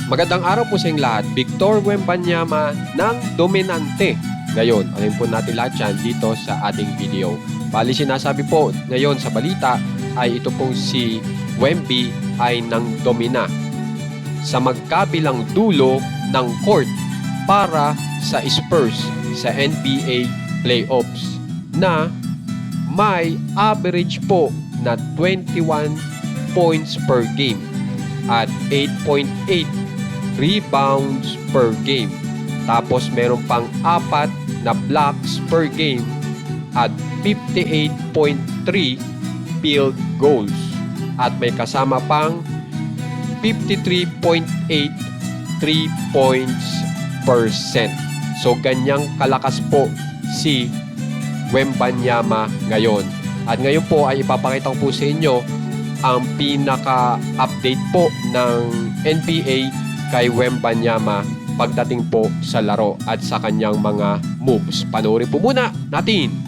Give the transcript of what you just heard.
Magandang araw po sa inyong lahat. Victor Wembanyama ng Dominante. Ngayon, alamin po natin lahat yan dito sa ating video. Bali sinasabi po ngayon sa balita ay ito pong si Wemby ay nang domina sa magkabilang dulo ng court para sa Spurs sa NBA playoffs na may average po na 21 points per game at 8.8 rebounds per game. Tapos meron pang 4 na blocks per game at 58.3 field goals. At may kasama pang 53.8 3 points percent. So ganyang kalakas po si Wembanyama ngayon. At ngayon po ay ipapakita ko po sa inyo ang pinaka-update po ng NBA kay Wembanyama pagdating po sa laro at sa kanyang mga moves. Panoorin po muna natin.